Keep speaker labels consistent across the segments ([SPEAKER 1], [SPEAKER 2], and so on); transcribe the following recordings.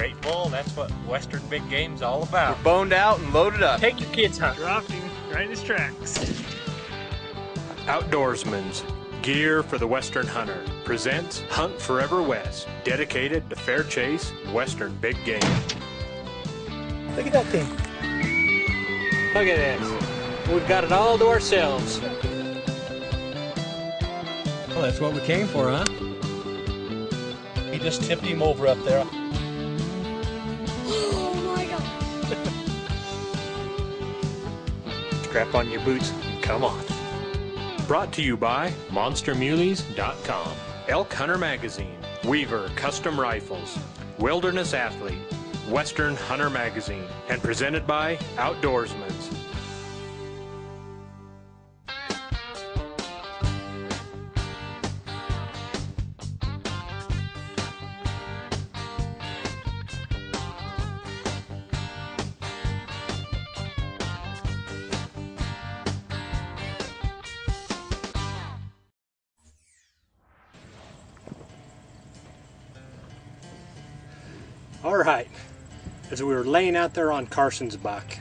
[SPEAKER 1] Great bull, that's what Western big game's all about.
[SPEAKER 2] We're boned out and loaded up.
[SPEAKER 3] Take your kids hunting. Dropped him right in his tracks.
[SPEAKER 4] Outdoorsman's Gear for the Western Hunter presents Hunt Forever West, dedicated to fair chase Western big game.
[SPEAKER 3] Look at that thing. Look at this. We've got it all to ourselves.
[SPEAKER 5] Well, that's what we came for, huh?
[SPEAKER 1] He just tipped him over up there.
[SPEAKER 6] Oh my God.
[SPEAKER 4] Strap on your boots and come on. Brought to you by MonsterMuleys.com, Elk Hunter Magazine, Weaver Custom Rifles, Wilderness Athlete, Western Hunter Magazine, and presented by Outdoorsman's.
[SPEAKER 3] All right, as we were laying out there on Carson's buck,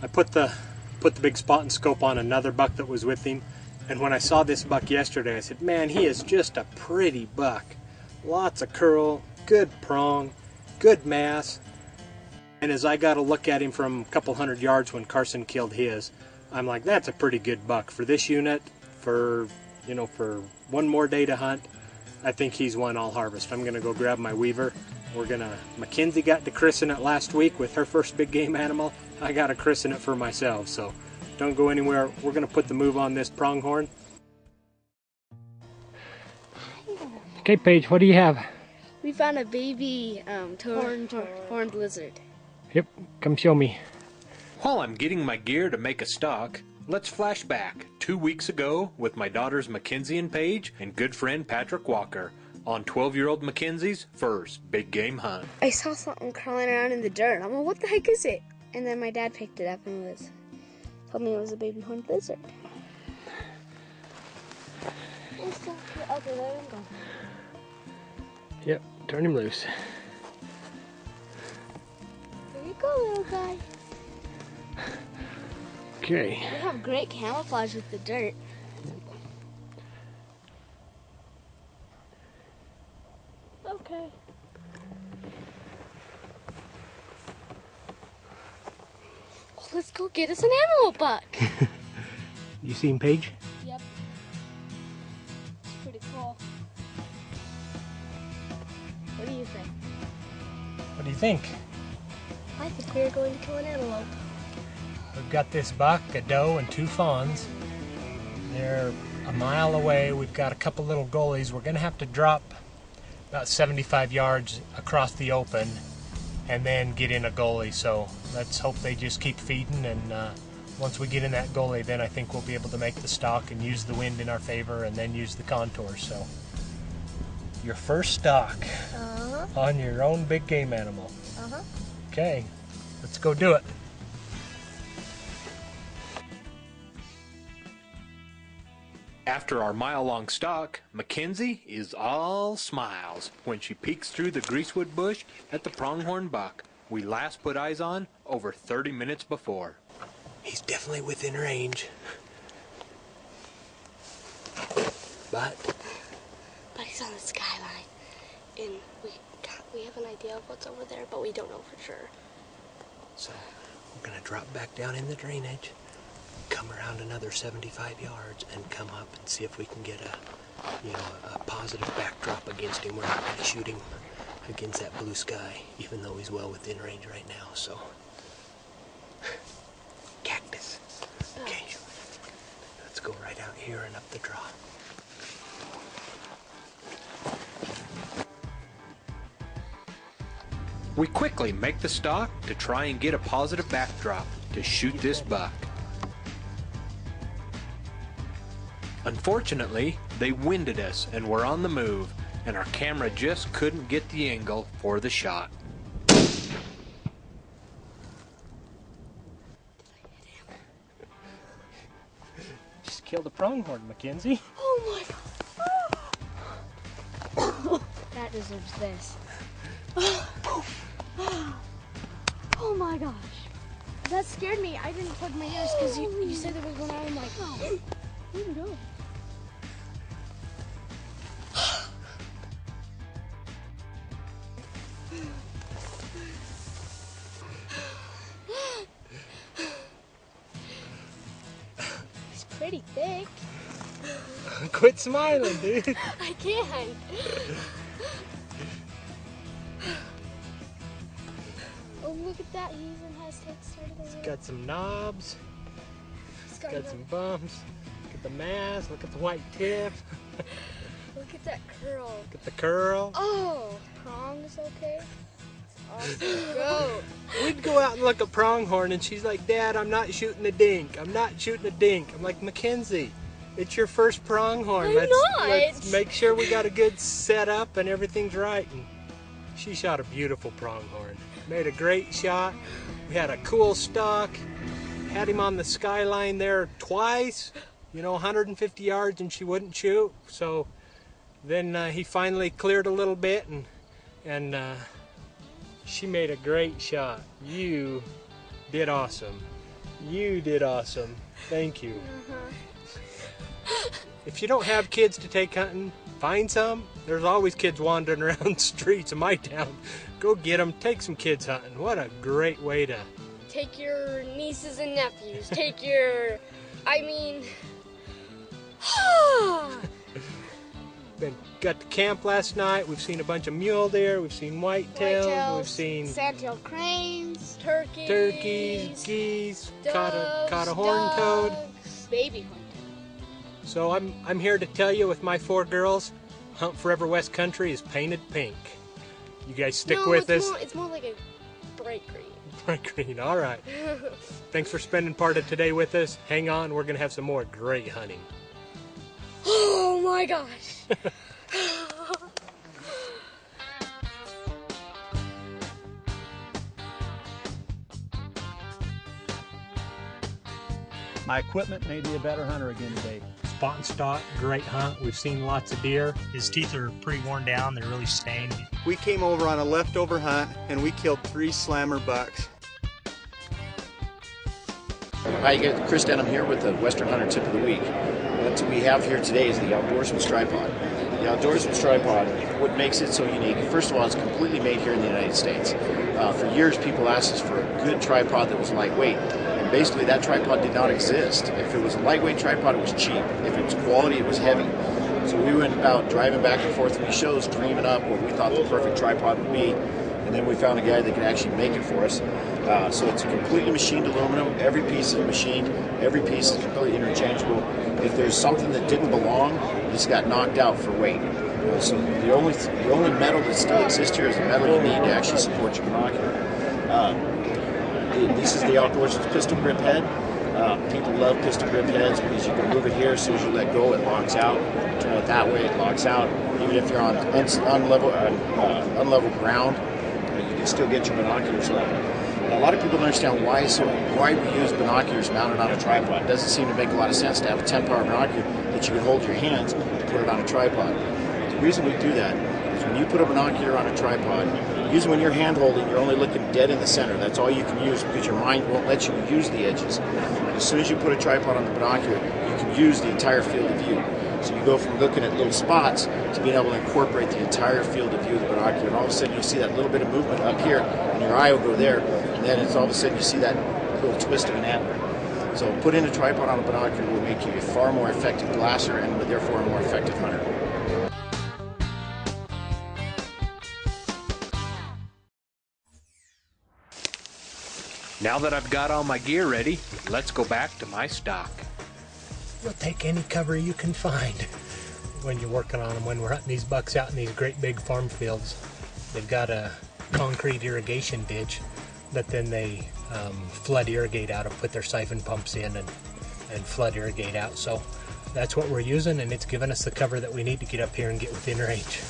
[SPEAKER 3] I put the big spot and scope on another buck that was with him, and when I saw this buck yesterday, I said, man, he is just a pretty buck. Lots of curl, good prong, good mass. And as I got a look at him from a couple hundred yards when Carson killed his, I'm like, that's a pretty good buck for this unit, for one more day to hunt. I think he's one I'll harvest. I'm gonna go grab my Weaver. Mackenzie got to christen it last week with her first big game animal. I got to christen it for myself, so don't go anywhere. We're going to put the move on this pronghorn. Okay, Paige, what do you have?
[SPEAKER 6] We found a baby horned lizard.
[SPEAKER 3] Yep, come show me.
[SPEAKER 4] While I'm getting my gear to make a stock, let's flash back 2 weeks ago with my daughters Mackenzie and Paige and good friend Patrick Walker on 12-year-old Mackenzie's first big game hunt.
[SPEAKER 6] I saw something crawling around in the dirt. I'm like, what the heck is it? And then my dad picked it up and told me it was a baby horned lizard. Okay, let him go.
[SPEAKER 3] Yep, turn him loose.
[SPEAKER 6] There you go, little guy.
[SPEAKER 3] Okay.
[SPEAKER 6] We have great camouflage with the dirt. Okay. Well, let's go get us an antelope buck.
[SPEAKER 3] You seen Paige?
[SPEAKER 6] Yep. It's pretty cool. What do you think?
[SPEAKER 3] What do you think?
[SPEAKER 6] I think we're going to kill an antelope.
[SPEAKER 3] We've got this buck, a doe, and 2 fawns. They're a mile away. We've got a couple little gullies. We're going to have to drop about 75 yards across the open and then get in a gully, so let's hope they just keep feeding, and once we get in that gully, then I think we'll be able to make the stock and use the wind in our favor and then use the contours. So your first stock on your own big game animal. Okay, let's go do it.
[SPEAKER 4] After our mile-long stalk, Mackenzie is all smiles when she peeks through the greasewood bush at the pronghorn buck we last put eyes on over 30 minutes before.
[SPEAKER 3] He's definitely within range. But
[SPEAKER 6] he's on the skyline, and we have an idea of what's over there, but we don't know for sure.
[SPEAKER 3] So we're gonna drop back down in the drainage, come around another 75 yards, and come up and see if we can get a positive backdrop against him. We're not going to shoot him against that blue sky, even though he's well within range right now. So, cactus. Okay, let's go right out here and up the draw.
[SPEAKER 4] We quickly make the stalk to try and get a positive backdrop to shoot this buck. Unfortunately, they winded us and were on the move, and our camera just couldn't get the angle for the shot.
[SPEAKER 3] Just killed a pronghorn, Mackenzie.
[SPEAKER 6] Oh my God. That deserves this. Oh my gosh. That scared me. I didn't plug my ears because you said there was one out. I'm like, where'd it go? It's pretty thick.
[SPEAKER 3] Quit smiling, dude.
[SPEAKER 6] I can't. Oh, look at that. He even has tape started over there.
[SPEAKER 3] Got some knobs.
[SPEAKER 6] He's
[SPEAKER 3] Got some bumps. Look at the mask. Look at the white tip.
[SPEAKER 6] Look at that curl.
[SPEAKER 3] Look at the curl.
[SPEAKER 6] Oh, prongs okay? Awesome. Go.
[SPEAKER 3] We'd go out and look at pronghorn, and she's like, Dad, I'm not shooting a dink. I'm not shooting a dink. I'm like, Mackenzie, it's your first pronghorn. Let's make sure we got a good setup and everything's right. And she shot a beautiful pronghorn. Made a great shot. We had a cool stock. Had him on the skyline there twice, 150 yards, and she wouldn't shoot. So then he finally cleared a little bit, and she made a great shot. You did awesome. You did awesome. Thank you. If you don't have kids to take hunting, find some. There's always kids wandering around the streets of my town. Go get them. Take some kids hunting. What a great way to...
[SPEAKER 6] Take your nieces and nephews. Take
[SPEAKER 3] got to camp last night. We've seen a bunch of mule deer. We've seen whitetails. We've seen
[SPEAKER 6] sand-tailed cranes,
[SPEAKER 3] turkeys, geese, caught a horned toad,
[SPEAKER 6] baby hunting.
[SPEAKER 3] So I'm here to tell you, with my 4 girls, Hunt Forever West Country is painted pink. You guys stick with us.
[SPEAKER 6] It's more like a bright green.
[SPEAKER 3] Bright green. All right. Thanks for spending part of today with us. Hang on, we're gonna have some more great hunting.
[SPEAKER 6] Oh my gosh.
[SPEAKER 1] My equipment made me a better hunter again today.
[SPEAKER 3] Spot and stock, great hunt. We've seen lots of deer. His teeth are pretty worn down. They're really stained.
[SPEAKER 2] We came over on a leftover hunt and we killed 3 slammer bucks.
[SPEAKER 7] Hi, you guys. Chris Denham here with the Western Hunter Tip of the Week. What we have here today is the Outdoorsman's Tripod. The Outdoorsman's Tripod, what makes it so unique, first of all, it's completely made here in the United States. For years, people asked us for a good tripod that was lightweight. And basically, that tripod did not exist. If it was a lightweight tripod, it was cheap. If it was quality, it was heavy. So we went about driving back and forth to these shows, dreaming up what we thought the perfect tripod would be. And then we found a guy that could actually make it for us. So it's completely machined aluminum. Every piece is machined. Every piece is completely interchangeable. If there's something that didn't belong, this got knocked out for weight. So the only metal that still exists here is the metal you need to actually support your binocular. This is the Outdoorsman's pistol grip head. People love pistol grip heads because you can move it here. As soon as you let go, it locks out. Turn it that way, it locks out. Even if you're on unlevel ground, you can still get your binoculars level. A lot of people don't understand why we use binoculars mounted on a tripod. It doesn't seem to make a lot of sense to have a 10-power binocular that you can hold in your hands and put it on a tripod. The reason we do that is when you put a binocular on a tripod, usually when you're hand holding, you're only looking dead in the center. That's all you can use because your mind won't let you use the edges. As soon as you put a tripod on the binocular, you can use the entire field of view. So you go from looking at little spots to being able to incorporate the entire field of view of the binocular. And all of a sudden you'll see that little bit of movement up here, and your eye will go there. And then it's all of a sudden you see that little twist of an antler. So putting a tripod on a binocular will make you a far more effective glasser and therefore a more effective hunter.
[SPEAKER 4] Now that I've got all my gear ready, let's go back to my stock.
[SPEAKER 3] You'll take any cover you can find when you're working on them. When we're hunting these bucks out in these great big farm fields, they've got a concrete irrigation ditch that then they flood irrigate out and put their siphon pumps in and flood irrigate out. So that's what we're using, and it's given us the cover that we need to get up here and get within range.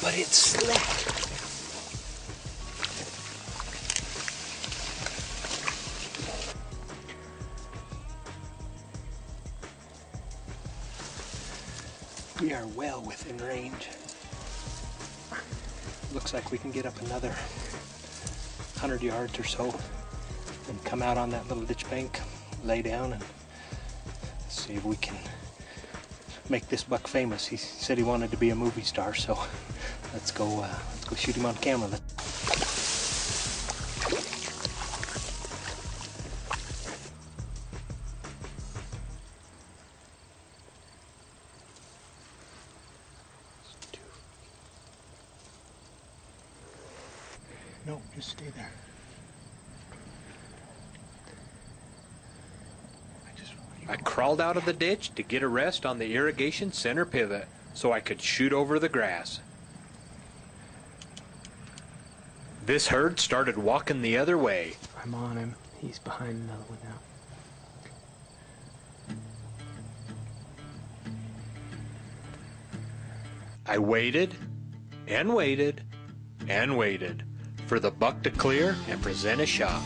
[SPEAKER 3] But it's slick. We are well within range. looks like we can get up another 100 yards or so and come out on that little ditch bank, lay down, and see if we can make this buck famous. He said he wanted to be a movie star, so let's go shoot him on camera.
[SPEAKER 2] No, just stay there.
[SPEAKER 4] I crawled out of the ditch to get a rest on the irrigation center pivot so I could shoot over the grass. This herd started walking the other way.
[SPEAKER 3] I'm on him. He's behind another one now.
[SPEAKER 4] I waited and waited and waited for the buck to clear and present a shot.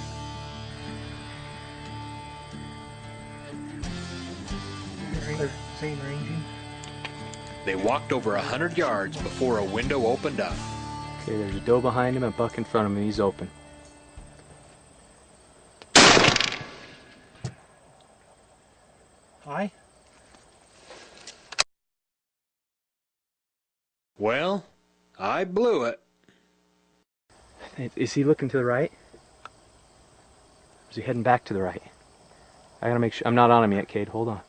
[SPEAKER 2] Same ranging.
[SPEAKER 4] They walked over 100 yards before a window opened up.
[SPEAKER 3] Okay, there's a doe behind him and a buck in front of him. He's open.
[SPEAKER 2] Hi.
[SPEAKER 4] Well, I blew it.
[SPEAKER 3] Is he looking to the right? Or is he heading back to the right? I gotta make sure. I'm not on him yet, Cade. Hold on.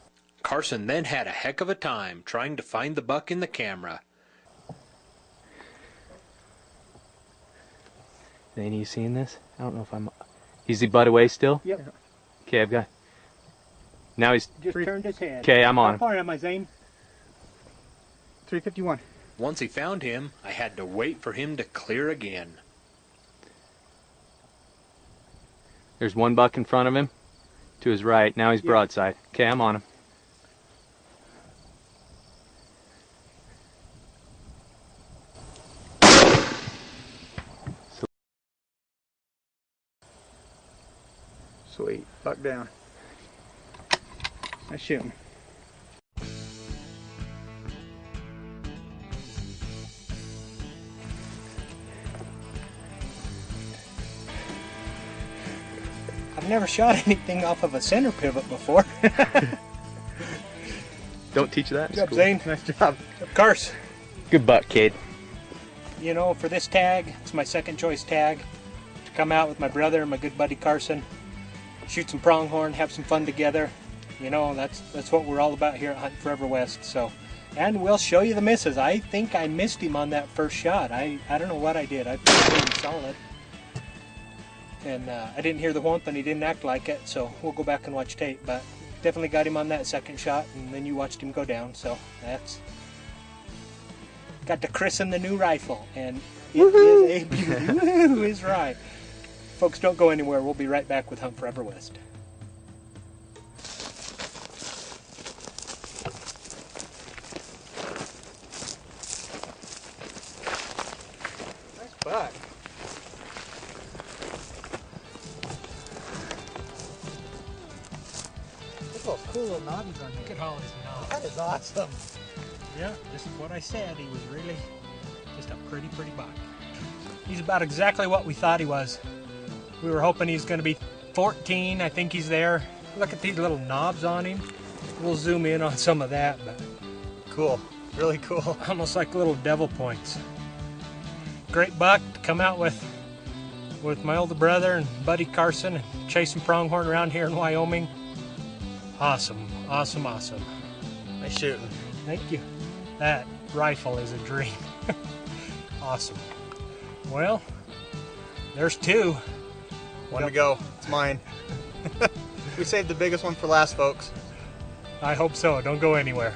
[SPEAKER 4] Carson then had a heck of a time trying to find the buck in the camera.
[SPEAKER 3] Danny, you seeing this? I don't know if I'm... Is he butt away still?
[SPEAKER 2] Yep.
[SPEAKER 3] Okay, I've got... Now he's...
[SPEAKER 2] Just turned his head.
[SPEAKER 3] Okay, I'm on
[SPEAKER 2] How
[SPEAKER 3] him.
[SPEAKER 2] far am I, Zane? 351.
[SPEAKER 4] Once he found him, I had to wait for him to clear again.
[SPEAKER 3] There's one buck in front of him. To his right. Now he's broadside. Okay, I'm on him.
[SPEAKER 2] Sweet. Buck down. Nice shooting.
[SPEAKER 3] I've never shot anything off of a center pivot before.
[SPEAKER 5] Don't teach that.
[SPEAKER 3] Good job, Zane.
[SPEAKER 2] Nice job.
[SPEAKER 3] Carson.
[SPEAKER 5] Good buck, Cade.
[SPEAKER 3] You know, for this tag, it's my second choice tag. To come out with my brother and my good buddy Carson, shoot some pronghorn, have some fun together. You know, that's what we're all about here at Hunt Forever West. So, and we'll show you the misses. I think I missed him on that first shot. I don't know what I did. I put him solid. And I didn't hear the whomp and he didn't act like it, so we'll go back and watch tape. But definitely got him on that second shot, and then you watched him go down. So that's... Got to christen the new rifle, and it is a beauty. Woohoo is right. Folks, don't go anywhere. We'll be right back with Hunt Forever West. Nice buck.
[SPEAKER 2] Look at those cool little knobbies on here.
[SPEAKER 3] Look at all his knobs.
[SPEAKER 2] That is awesome.
[SPEAKER 3] Yeah, this is what I said. He was really just a pretty buck. He's about exactly what we thought he was. We were hoping he's going to be 14. I think he's there. Look at these little knobs on him. We'll zoom in on some of that, but
[SPEAKER 2] Cool. Really cool.
[SPEAKER 3] almost like little devil points. Great buck to come out with my older brother and buddy Carson and chasing pronghorn around here in Wyoming. Awesome, awesome, awesome.
[SPEAKER 2] Nice shooting.
[SPEAKER 3] Thank you. That rifle is a dream. Awesome. Well, there's two.
[SPEAKER 2] One to go. It's mine. We saved the biggest one for last, folks.
[SPEAKER 3] I hope so. Don't go anywhere.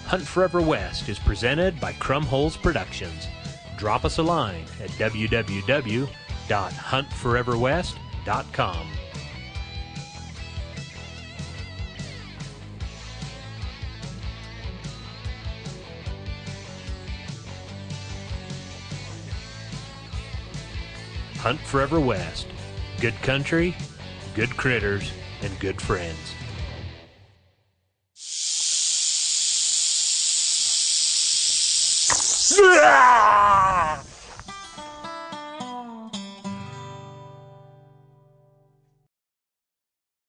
[SPEAKER 4] Hunt Forever West is presented by Crumholes Productions. Drop us a line at www.huntforeverwest.com. Hunt forever west. Good country, good critters, and good friends.